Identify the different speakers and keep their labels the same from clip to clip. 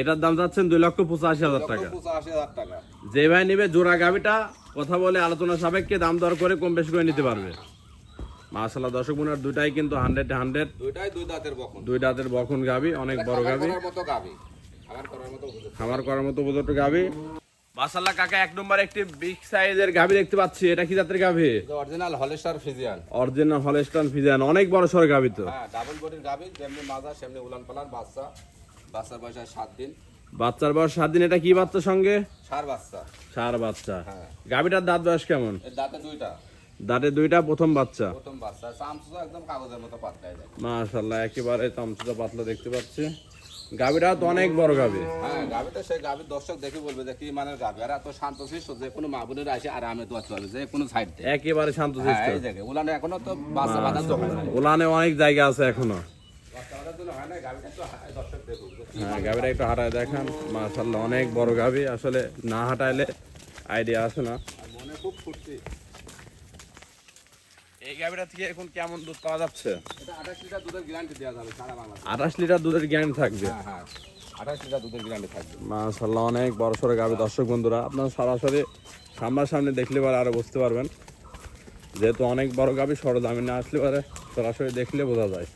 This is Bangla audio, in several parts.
Speaker 1: এটার দাম যাচ্ছেন 2,85,000 টাকা।
Speaker 2: 85,000 টাকা।
Speaker 1: যে ভাই নেবে জোড়া গাবিটা কথা বলে আলোচনা সাপেক্ষে দাম দর করে কম বেশি করে নিতে পারবে। মাশাআল্লাহ দর্শক বন্ধুরা দুইটাই কিন্তু 100
Speaker 2: দুইটাই দুই দাঁতের বকন।
Speaker 1: দুই দাঁতের বকন গাবি, অনেক বড় গাবি,
Speaker 2: খামার মতো গাবি, খামার করার মতো উপযুক্ত।
Speaker 1: খামার করার মতো উপযুক্ত গাবি। মাশাআল্লাহ কাকা এক নম্বর একটি বিগ সাইজের গাবি দেখতে পাচ্ছি, এটা কি জাতের গাবি?
Speaker 2: Original Holstein Friesian.
Speaker 1: Original Holstein Friesian, অনেক বড় সর গাবি তো।
Speaker 2: হ্যাঁ, ডাবল বডির গাবি, যেমনি মাজা সেমনি উলান পালান বাচ্চা। বাচ্চার বয়স 7 দিন।
Speaker 1: বাচ্চার বয়স 7 দিন। এটা কি বাচ্চা সঙ্গে?
Speaker 2: ষাঁড় বাচ্চা।
Speaker 1: ষাঁড় বাচ্চা।
Speaker 2: হ্যাঁ।
Speaker 1: গাবিটার দাঁত বয়স কেমন?
Speaker 2: এর দাঁতে দুইটা।
Speaker 1: দাঁতে দুইটা, প্রথম বাচ্চা।
Speaker 2: প্রথম বাচ্চা, চামচুচা একদম কাগজের মতো পাতলা যায়।
Speaker 1: মাশাআল্লাহ একেবারে চামচুচা পাতলা দেখতে পাচ্ছি। গাবিটা তো অনেক বড় গাবি।
Speaker 2: হ্যাঁ, গাবিটা সেই গাবির দর্শক দেখে বলবে যে কি মানের গাবি। আর এত শান্তশিষ্ট যে কোনো মা বোনের আসে আরামে দোয়াতে পারবে, যে কোনো সাইড থেকে।
Speaker 1: একেবারে শান্তশিষ্ট।
Speaker 2: হ্যাঁ, এই জায়গায় উলানে এখনো তো বাচ্চা বাঁধার দোকান নাই।
Speaker 1: উলানে অনেক জায়গা আছে এখনো।
Speaker 2: বাচ্চা বাঁধার জন্য হয় না, গাবিটা তো দর্শক দেখুক যে কি
Speaker 1: হ্যাঁ, গাবিটা একটু হাঁটায় দেখান। মাশাআল্লাহ অনেক বড় গাবি, আসলে না হাঁটাইলে আইডিয়া আসে না।
Speaker 2: আর মনে খুব ফুর্তি।
Speaker 1: এই গাবিটা থেকে এখন কেমন দুধ পাওয়া যাচ্ছে?
Speaker 2: এটা 28 লিটার দুধের গ্যারান্টি দেওয়া যাবে সারা বাংলাদেশে।
Speaker 1: 28 লিটার দুধের গ্যারান্টি থাকবে।
Speaker 2: হ্যাঁ হ্যাঁ, 28 লিটার দুধের গ্যারান্টি থাকবে।
Speaker 1: মাশাআল্লাহ অনেক বড় সড়ো গাবি। দর্শক বন্ধুরা আপনারা সরাসরি সামনাসামনি দেখলে পরে আরো বুঝতে পারবেন, যেহেতু অনেক বড় গাবি, সরদামি না আসলে পরে সরাসরি দেখলে বোঝা যায়।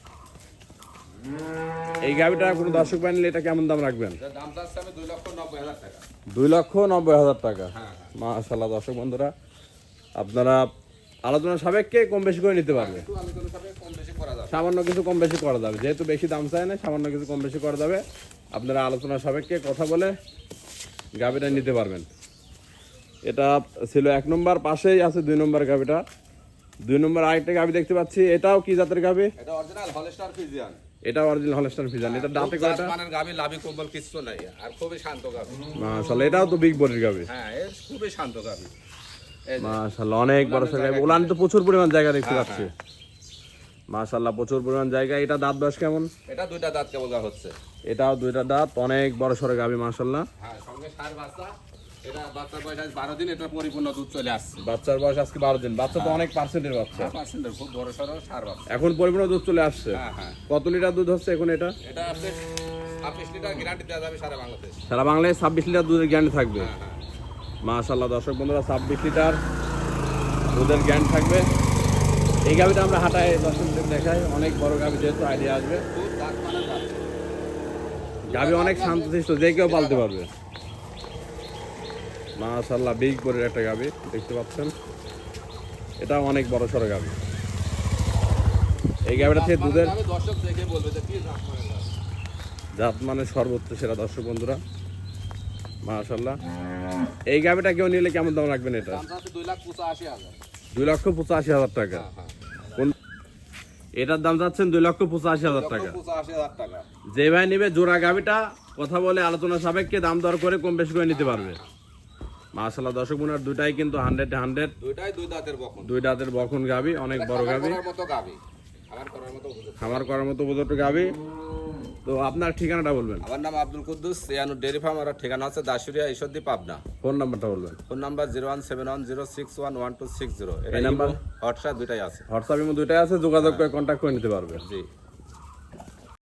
Speaker 1: এই গাবিটা কোনো দর্শক বাই নিলে এটা কেমন দাম রাখবেন?
Speaker 2: এটার দাম চাচ্ছি আমি 2,90,000 টাকা।
Speaker 1: 2,90,000 টাকা।
Speaker 2: হ্যাঁ
Speaker 1: মাশাআল্লাহ দর্শক বন্ধুরা আপনারা আলোচনা সাপেক্ষে কম বেশি করে নিতে পারবে।
Speaker 2: একটু আলোচনা সাপেক্ষে কম বেশি করা যাবে।
Speaker 1: সামান্য কিছু কম বেশি করা যাবে, যেহেতু বেশি দাম চায় না, সামান্য কিছু কম বেশি করা যাবে। আপনারা আলোচনা সাপেক্ষে কথা বলে গাবিটা নিতে পারবেন। এটা ছিল 1 নম্বর, পাশেই আছে 2 নম্বর গাবিটা। 2 নম্বর আরেকটা গাবি দেখতে পাচ্ছি, এটাও কি জাতের গাবি?
Speaker 2: এটা অরিজিনাল হলস্টার ফ্রিজিয়ান।
Speaker 1: এটা অরিজিনাল হলস্টাইন ফ্রিজিয়ান। এটা দাঁতে
Speaker 2: খুব
Speaker 1: কয়টা?
Speaker 2: জাত মানের গাবি, লাভি কম্বল কিছু নাই, আর খুবই শান্ত গাবি।
Speaker 1: মাশাআল্লাহ এটাও তো বিগ বডির গাবি।
Speaker 2: হ্যাঁ, এর খুবই শান্ত গাবি। এই যে,
Speaker 1: মাশাআল্লাহ অনেক বড় সর গাবি। উলান তো প্রচুর পরিমাণ জায়গা দেখতে
Speaker 2: হ্যাঁ,
Speaker 1: পাচ্ছি। মাশাআল্লাহ প্রচুর পরিমাণ জায়গা। এটা দাঁত বয়স কেমন?
Speaker 2: এটা দুইটা দাঁত কেবল গা হচ্ছে।
Speaker 1: এটাও দুইটা দাঁত, অনেক বড় সর গাবি মাশাআল্লাহ।
Speaker 2: হ্যাঁ, সঙ্গে ষাঁড় বাচ্চা। এটা বাচ্চার বয়স আজ 12 দিন, এটা পরিপূর্ণ দুধ চলে আসছে।
Speaker 1: বাচ্চার বয়স আজকে 12 দিন। বাচ্চা তো অনেক পার্সেন্টের বাচ্চা।
Speaker 2: 5% খুব বড় সড়ো ষাঁড় বাচ্চা।
Speaker 1: এখন পরিপূর্ণ দুধ চলে আসছে।
Speaker 2: হ্যাঁ হ্যাঁ,
Speaker 1: কত লিটার দুধ হচ্ছে এখন এটা?
Speaker 2: এটা আপনি 26 লিটার গ্যারান্টি দেওয়া যাবে সারা বাংলাদেশ।
Speaker 1: সারা বাংলায় 26 লিটার দুধের গ্যারান্টি থাকবে।
Speaker 2: হ্যাঁ হ্যাঁ,
Speaker 1: মাশাআল্লাহ দর্শক বন্ধুরা 26 লিটার দুধের গ্যারান্টি থাকবে। এই গাবিটা আমরা হাঁটায় দর্শকদের দেখাই, অনেক বড় গাবি, যেহেতু আইডিয়া আসবে।
Speaker 2: খুব দাঁত মানের বাচ্চা।
Speaker 1: গাবি অনেক শান্তশিষ্ট, যে কেউ পালতে পারবে। মাশাআল্লাহ বিগ বডির একটা গাবি দেখতে পাচ্ছেন। এটা অনেক বড় সড়ো গাবি। এই গাবিটা থেকে দুধের
Speaker 2: আমি দর্শক দেখে বলবে যে কি দাঁত মানের গাবি।
Speaker 1: জাত মানে সর্বোচ্চ সেরা দর্শক বন্ধুরা। মাশাআল্লাহ এই গাবিটা কেউ নিলে কেমন দাম রাখবেন? এটা
Speaker 2: দাম চাচ্ছি 2,85,000।
Speaker 1: 2,85,000 টাকা।
Speaker 2: হ্যাঁ হ্যাঁ,
Speaker 1: কোন এটার দাম যাচ্ছেন 2,85,000 টাকা।
Speaker 2: 2,85,000 টাকা।
Speaker 1: যে ভাই নেবে জোড়া গাবিটা কথা বলে আলোচনা সাপেক্ষে দাম দর করে কম বেশি করে নিতে পারবে। মাশাআল্লাহ দর্শক বন্ধুরা দুইটাই কিন্তু 100
Speaker 2: দুইটাই দুই দাঁতের বকন।
Speaker 1: দুই দাঁতের বকন গাবি, অনেক বড় গাবি,
Speaker 2: খামার করার মতো গাবি, খামার করার মতো উপযুক্ত।
Speaker 1: খামার করার মতো উপযুক্ত গাবি। তো আপনার ঠিকানাটা বলবেন।
Speaker 2: আমার নাম আব্দুল কুদ্দুস, সিয়ানুর ডেয়ারি ফার্ম। আমার ঠিকানা আছে দাসুরিয়া, ঈশ্বরদী, পাবনা।
Speaker 1: ফোন নাম্বারটা বলবেন।
Speaker 2: Phone number 01710611260।
Speaker 1: এই নাম্বার
Speaker 2: হোয়াটসঅ্যাপ দুটাই আছে।
Speaker 1: হোয়াটসঅ্যাপ এবং দুইটাই আছে, যোগাযোগ করে কন্ট্যাক্ট করে নিতে পারবে।
Speaker 2: জি।